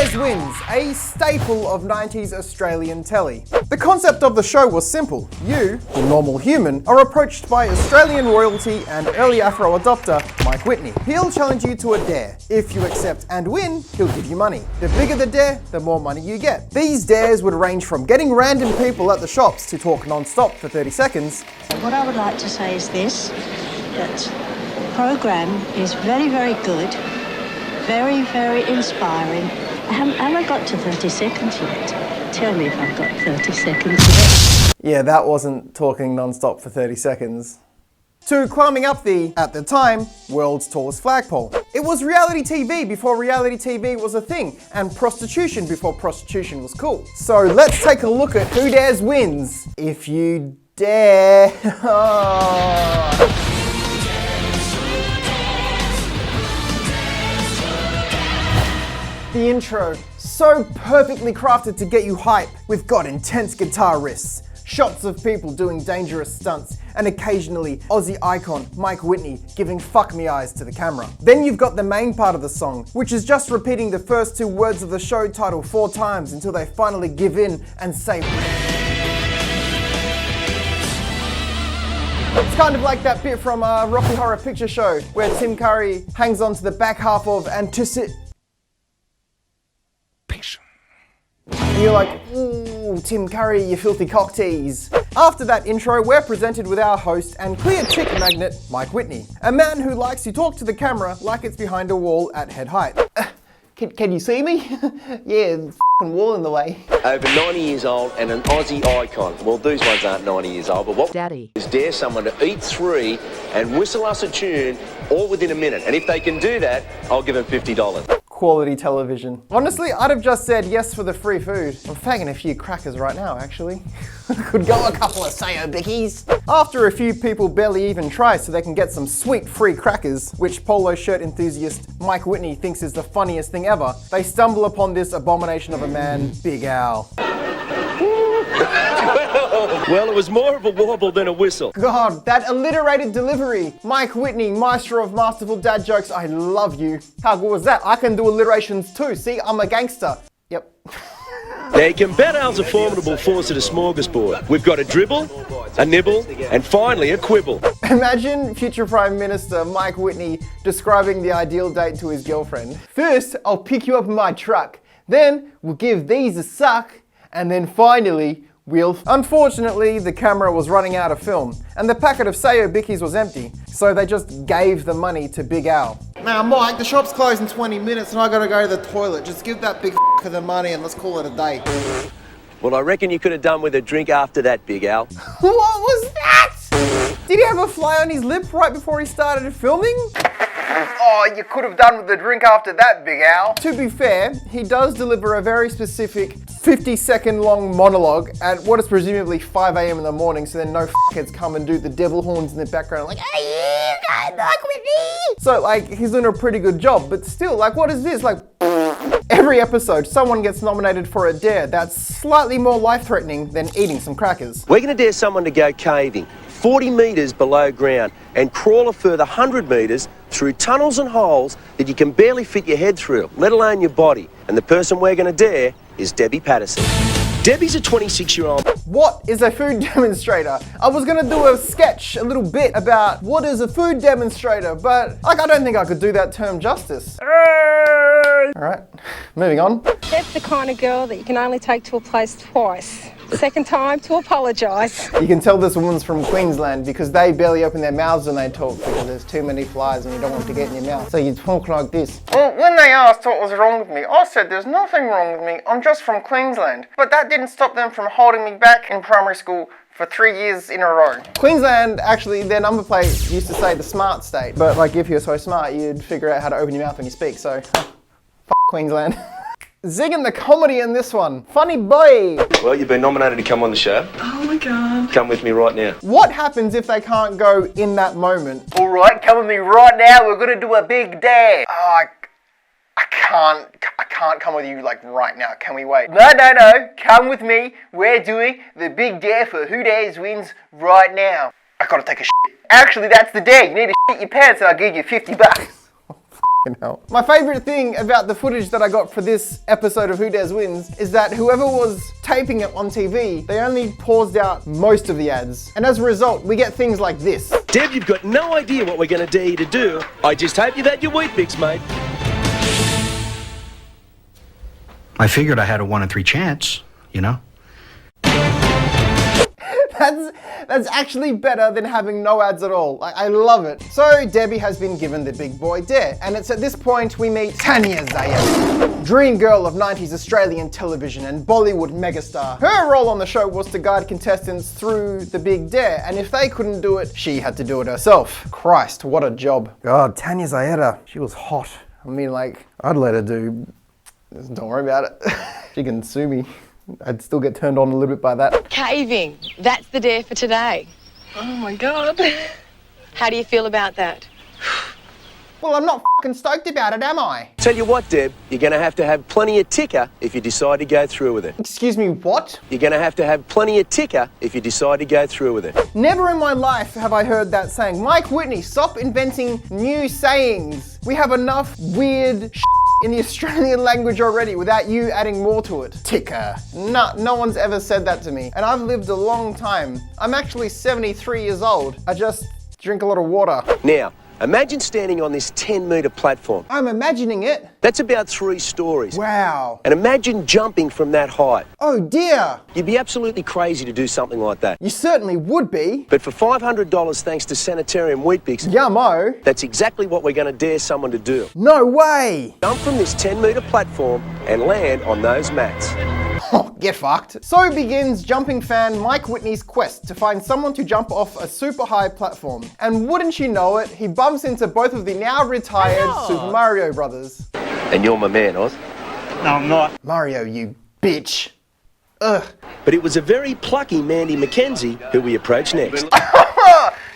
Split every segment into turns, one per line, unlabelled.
Dares Wins, a staple of 90s Australian telly. The concept of the show was simple. You, the normal human, are approached by Australian royalty and early Afro adopter Mike Whitney. He'll challenge you to a dare. If you accept and win, he'll give you money. The bigger the dare, the more money you get. These dares would range from getting random people at the shops to talk non-stop for 30 seconds.
What I would like to say is this, that the program is very, very good, very, very inspiring. Have I got to 30 seconds yet? Tell me if I've got 30 seconds yet.
Yeah, that wasn't talking non-stop for 30 seconds. To climbing up the, at the time, world's tallest flagpole. It was reality TV before reality TV was a thing, and prostitution before prostitution was cool. So let's take a look at who dares wins. If you dare. The intro, so perfectly crafted to get you hype. We've got intense guitar riffs, shots of people doing dangerous stunts, and occasionally Aussie icon Mike Whitney giving fuck me eyes to the camera. Then you've got the main part of the song, which is just repeating the first two words of the show title 4 times until they finally give in and say. It's kind of like that bit from Rocky Horror Picture Show where Tim Curry hangs on to the back half of anticipation. And you're like, ooh, Tim Curry, you filthy cock tease. After that intro, we're presented with our host and clear chick magnet, Mike Whitney. A man who likes to talk to the camera like it's behind a wall at head height. Can you see me? Yeah, the f***ing wall in the way.
Over 90 years old and an Aussie icon. Well, these ones aren't 90 years old, but what
Daddy
is dare someone to eat 3 and whistle us a tune all within a minute. And if they can do that, I'll give them $50.
Quality television. Honestly, I'd have just said yes for the free food. I'm fagging a few crackers right now, actually. Could go a couple of Sayo Bickies. After a few people barely even try so they can get some sweet free crackers, which polo shirt enthusiast Mike Whitney thinks is the funniest thing ever, they stumble upon this abomination of a man, Big Al.
Well, it was more of a warble than a whistle.
God, that alliterated delivery. Mike Whitney, maestro of masterful dad jokes, I love you. How good was that? I can do alliterations too. See, I'm a gangster. Yep.
Now, you can bet Al's a formidable force at a smorgasbord. We've got a dribble, a nibble, and finally a quibble.
Imagine future Prime Minister Mike Whitney describing the ideal date to his girlfriend. First, I'll pick you up in my truck. Then, we'll give these a suck. And then finally, Unfortunately, the camera was running out of film, and the packet of Sayo Bickies was empty, so they just gave the money to Big Al. Now, Mike, the shop's closed in 20 minutes and I gotta go to the toilet. Just give that big f***er the money and let's call it a day.
Well, I reckon you could have done with a drink after that, Big Al.
What was that? Did he have a fly on his lip right before he started filming? Oh, you could have done with the drink after that, Big Al. To be fair, he does deliver a very specific 50-second long monologue at what is presumably 5 a.m. in the morning, so then no f***heads come and do the devil horns in the background like, hey, you guys like with me? So, like, he's doing a pretty good job, but still, like, what is this? Like, every episode, someone gets nominated for a dare that's slightly more life-threatening than eating some crackers.
We're going to dare someone to go caving 40 metres below ground and crawl a further 100 metres through tunnels and holes that you can barely fit your head through, let alone your body. And the person we're going to dare is Debbie Patterson. Debbie's a 26-year-old.
What is a food demonstrator? I was gonna do a sketch, a little bit about what is a food demonstrator, but like I don't think I could do that term justice. Alright, moving on.
That's the kind of girl that you can only take to a place twice. Second time to apologise.
You can tell this woman's from Queensland because they barely open their mouths when they talk because there's too many flies and you don't want to get in your mouth. So you talk like this. Well, when they asked what was wrong with me, I said there's nothing wrong with me, I'm just from Queensland. But that didn't stop them from holding me back in primary school for 3 years in a row. Queensland, actually, their number plate used to say the smart state. But like if you're so smart, you'd figure out how to open your mouth when you speak, so f*** Queensland. Zigging the comedy in this one. Funny boy.
Well, you've been nominated to come on the show.
Oh my God.
Come with me right now.
What happens if they can't go in that moment?
All right, come with me right now. We're gonna do a big dare.
Oh, I can't come with you like right now. Can we wait?
No. Come with me. We're doing the big dare for Who Dares Wins right now.
I gotta take a shit.
Actually, that's the dare. You need to shit your pants and I'll give you $50.
Fucking hell. My favorite thing about the footage that I got for this episode of Who Dares Wins is that whoever was taping it on TV, they only paused out most of the ads. And as a result, we get things like this.
Deb, you've got no idea what we're going to dare you to do. I just hope you've had your Weet-Bix, mate.
I figured I had a 1 in 3 chance, you know?
That's actually better than having no ads at all. I love it. So Debbie has been given the big boy dare, and it's at this point we meet Tanya Zayed, dream girl of 90s Australian television and Bollywood megastar. Her role on the show was to guide contestants through the big dare, and if they couldn't do it, she had to do it herself. Christ, what a job. God, Tanya Zayed, she was hot. I mean, like, I'd let her do... Don't worry about it. She can sue me. I'd still get turned on a little bit by that.
Caving. That's the dare for today.
Oh my God.
How do you feel about that?
Well, I'm not fucking stoked about it, am I?
Tell you what, Deb, you're going to have plenty of ticker if you decide to go through with it.
Excuse me, what?
You're going to have plenty of ticker if you decide to go through with it.
Never in my life have I heard that saying. Mike Whitney, stop inventing new sayings. We have enough weird in the Australian language already without you adding more to it. Ticker. No one's ever said that to me. And I've lived a long time. I'm actually 73 years old. I just drink a lot of water.
Now, imagine standing on this 10-metre platform.
I'm imagining it.
That's about 3 stories.
Wow.
And imagine jumping from that height.
Oh dear.
You'd be absolutely crazy to do something like that.
You certainly would be.
But for $500 thanks to Sanitarium Weet-Bix,
Yummo.
that's exactly what we're going to dare someone to do.
No way.
Jump from this 10-metre platform and land on those mats.
Oh, get fucked. So begins jumping fan Mike Whitney's quest to find someone to jump off a super high platform. And wouldn't you know it, he bumps into both of the now retired Super Mario brothers.
And you're my man, Oz.
No, I'm not.
Mario, you bitch. Ugh.
But it was a very plucky Mandy McKenzie who we approached next.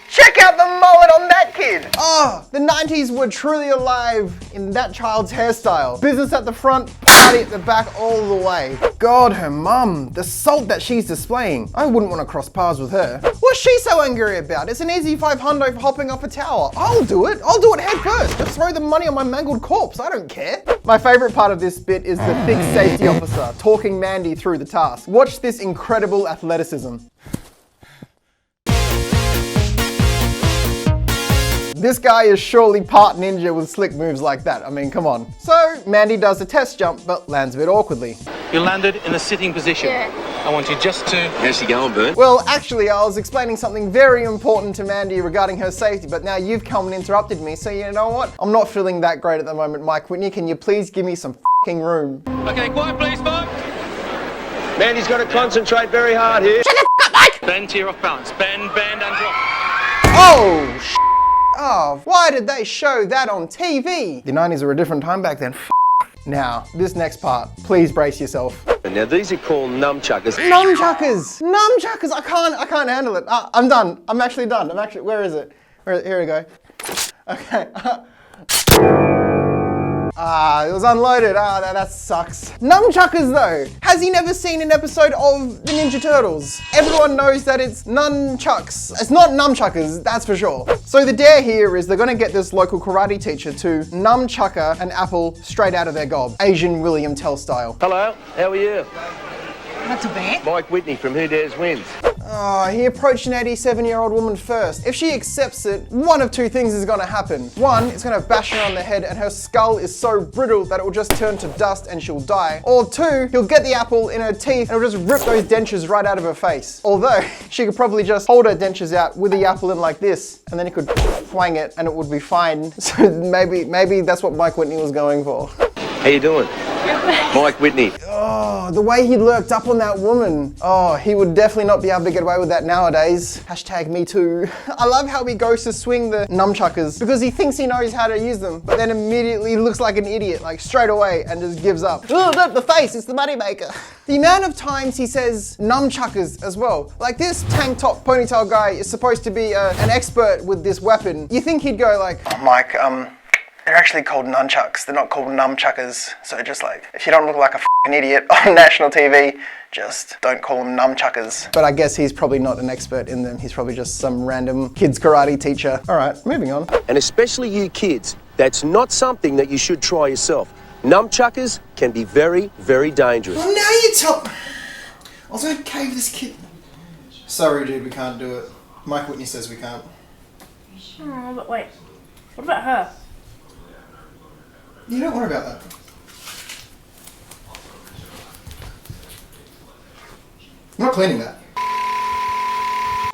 Check out the mullet on that kid!
Oh, the 90s were truly alive in that child's hairstyle. Business at the front, party at the back all the way. God, her mum, the salt that she's displaying. I wouldn't want to cross paths with her. What's she so angry about? It's an easy $500 for hopping off a tower. I'll do it head first. Just throw the money on my mangled corpse, I don't care. My favorite part of this bit is the thick safety officer talking Mandy through the task. Watch this incredible athleticism. This guy is surely part ninja with slick moves like that. I mean, come on. So, Mandy does a test jump, but lands a bit awkwardly.
You landed in a sitting position.
Yeah.
I want you just to...
How's she going, Bert?
Well, actually, I was explaining something very important to Mandy regarding her safety, but now you've come and interrupted me, so you know what? I'm not feeling that great at the moment, Mike Whitney. Can you please give me some f***ing room?
Okay, quiet please, folks.
Mandy's got to concentrate very hard here.
Shut the f*** up, Mike!
Bend to your off balance. Bend, and drop.
Oh, sh**. Oh, why did they show that on TV? The 90s were a different time back then. Now, this next part, please brace yourself.
Now these are called nunchuckers.
Nunchuckers! Nunchuckers! I can't handle it. I'm done. I'm actually done. Where is it? Here we go. Okay. It was unloaded. That sucks. Nunchuckers though. Has he never seen an episode of the Ninja Turtles? Everyone knows that it's nunchucks. It's not nunchuckers, that's for sure. So the dare here is they're gonna get this local karate teacher to nunchucker an apple straight out of their gob. Asian William Tell style.
Hello, how are you?
Not too bad.
Mike Whitney from Who Dares Wins.
Oh, he approached an 87-year-old woman first. If she accepts it, one of 2 things is gonna happen. 1, it's gonna bash her on the head and her skull is so brittle that it will just turn to dust and she'll die. Or 2, he'll get the apple in her teeth and it'll just rip those dentures right out of her face. Although, she could probably just hold her dentures out with the apple in like this and then he could twang it and it would be fine. So maybe that's what Mike Whitney was going for.
How you doing? Mike Whitney.
Oh, the way he lurked up on that woman. Oh, he would definitely not be able to get away with that nowadays. Hashtag me too. I love how he goes to swing the nunchuckers because he thinks he knows how to use them, but then immediately looks like an idiot, like straight away, and just gives up. Oh, look, the face, it's the moneymaker. The amount of times he says nunchuckers as well. Like this tank top ponytail guy is supposed to be an expert with this weapon. You think he'd go like, oh, Mike, they're actually called nunchucks. They're not called numchuckers. So just like, if you don't look like a f***ing idiot on national TV, just don't call them numchuckers. But I guess he's probably not an expert in them. He's probably just some random kids karate teacher. All right, moving on.
And especially you kids, That's not something that you should try yourself. Nunchuckers can be very, very dangerous.
Well, now you tell... I was okay with this kid. Sorry, dude, we can't do it. Mike Whitney says we can't.
Oh, but wait. What about her?
You don't worry about that. I'm not cleaning that.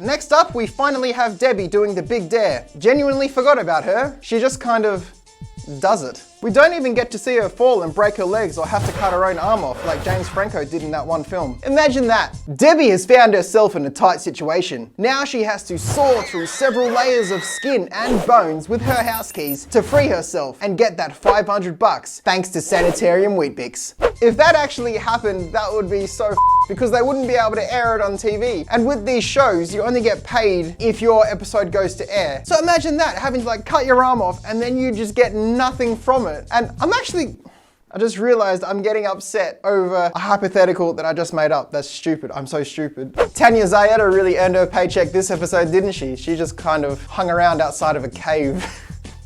Next up, we finally have Debbie doing the big dare. Genuinely forgot about her. She just kind of does it. We don't even get to see her fall and break her legs or have to cut her own arm off like James Franco did in that one film. Imagine that. Debbie has found herself in a tight situation. Now she has to saw through several layers of skin and bones with her house keys to free herself and get that $500 thanks to Sanitarium Weet-Bix. If that actually happened, that would be so because they wouldn't be able to air it on TV. And with these shows, you only get paid if your episode goes to air. So imagine that, having to like cut your arm off and then you just get nothing from it. And I just realized I'm getting upset over a hypothetical that I just made up. That's stupid. I'm so stupid. Tanya Zayeda really earned her paycheck this episode, didn't she? She just kind of hung around outside of a cave.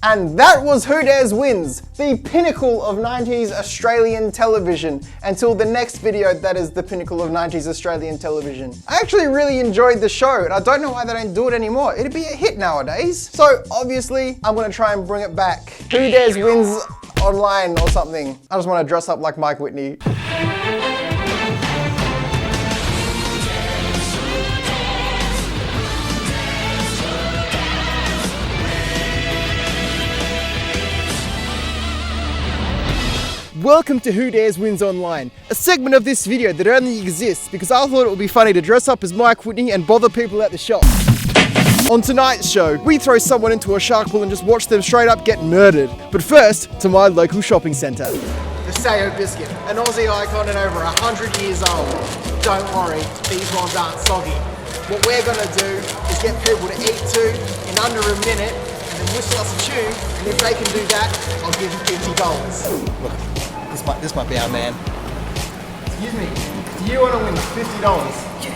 And that was Who Dares Wins, the pinnacle of 90s Australian television, until the next video that is the pinnacle of 90s Australian television. I actually really enjoyed the show, and I don't know why they don't do it anymore. It'd be a hit nowadays. So obviously, I'm gonna try and bring it back. Who Dares Wins online or something. I just wanna dress up like Mike Whitney. Welcome to Who Dares Wins Online, a segment of this video that only exists because I thought it would be funny to dress up as Mike Whitney and bother people at the shop. On tonight's show, we throw someone into a shark pool and just watch them straight up get murdered. But first, to my local shopping centre. The Sayo biscuit, an Aussie icon and over 100 years old. Don't worry, these ones aren't soggy. What we're gonna do is get people to eat two in under a minute and then whistle us a tune, and if they can do that, I'll give them $50. Look. This might be our man. Excuse me, do you want to win $50? Yeah.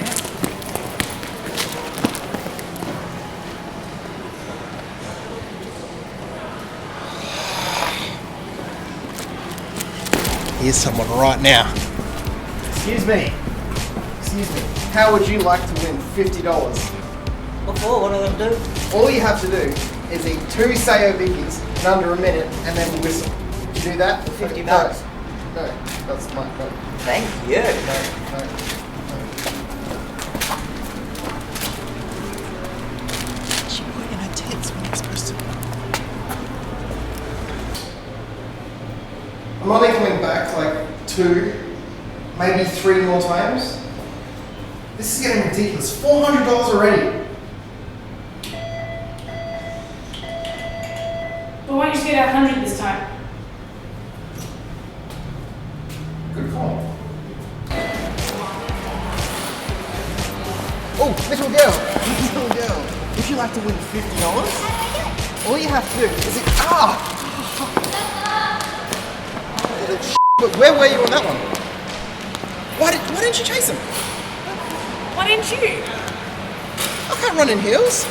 Here's someone right now. Excuse me. How would you like to win $50?
What for? What am I going to do?
All you have to do is eat 2 Sayo biggies in under a minute and then whistle. Did you do that?
$50.
No, that's my no.
Thank you.
No. She put it in her tits when you're supposed to. I'm only coming back like 2, maybe 3 more times. This is getting ridiculous. $400 already.
But why don't you just get 100 this time?
Good call. Oh, little girl, would you like to win $50? All you have to do is But where were you on that one? Why didn't you chase him?
Why didn't you?
I can't run in heels.